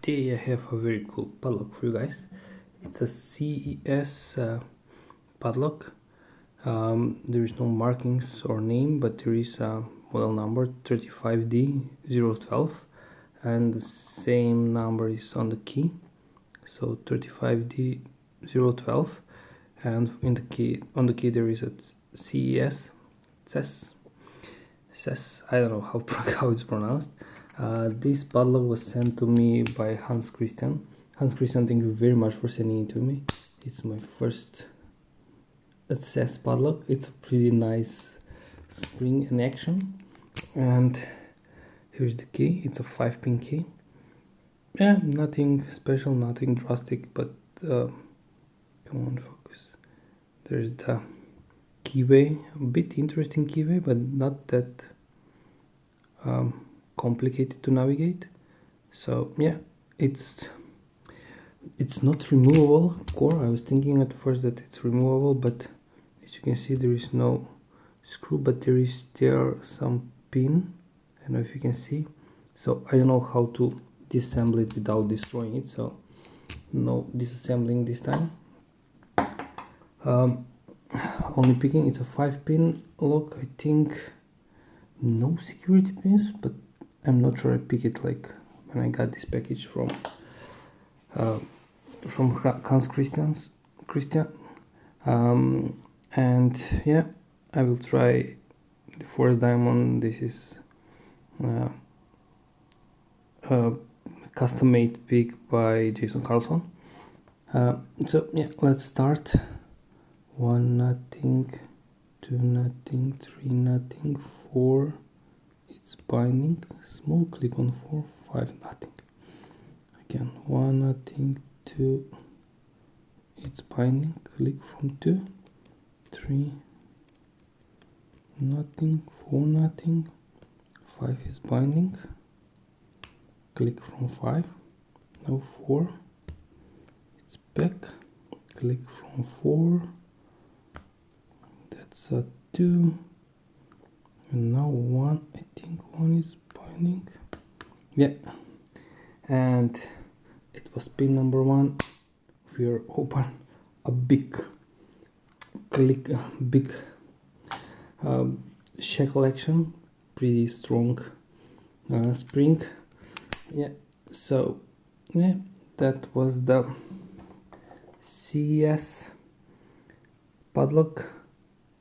Today I have a very cool padlock for you guys. It's a CES padlock. There is no markings or name, but there is a model number 35D012 and the same number is on the key, so 35D012, and in the key, on the key there is a CES. CES, I don't know how it's pronounced. This padlock was sent to me by Hans Christian. Hans Christian, thank you very much for sending it to me. It's my first CES padlock. It's a pretty nice spring in action. And here's the key. It's a 5-pin key. Yeah, nothing special, nothing drastic, but come on, focus. There's the keyway, a bit interesting keyway, but not that complicated to navigate. So yeah, it's not removable core. I was thinking at first that it's removable, but as you can see there is no screw, but there is some pin. I don't know if you can see. So I don't know how to disassemble it without destroying it, so no disassembling this time. Only picking. It's a 5-pin lock. I think no security pins, but I'm not sure. I pick it like when I got this package from Hans Christian. And yeah, I will try the forest diamond. This is a custom made pick by Jason Carlson. So yeah, let's start. 1 nothing, 2 nothing, 3 nothing, 4, it's binding, small click on 4, 5 nothing, again 1 nothing, 2, it's binding, click from 2, 3 nothing, 4 nothing, 5 is binding, click from 5, now 4, it's back, click from 4, that's a 2, and now 1, I think 1 is binding, yeah, and it was pin number 1. We are open a big click, big shackle action, pretty strong spring. Yeah, so yeah, that was the CES padlock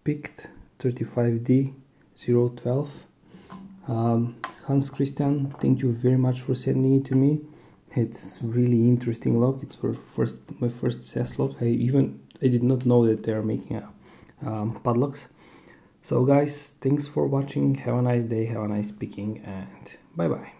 picked 35D012. Hans Christian, thank you very much for sending it to me. It's really interesting lock. It's my first CES lock. I did not know that they are making padlocks. So guys, thanks for watching. Have a nice day, have a nice picking, and bye bye.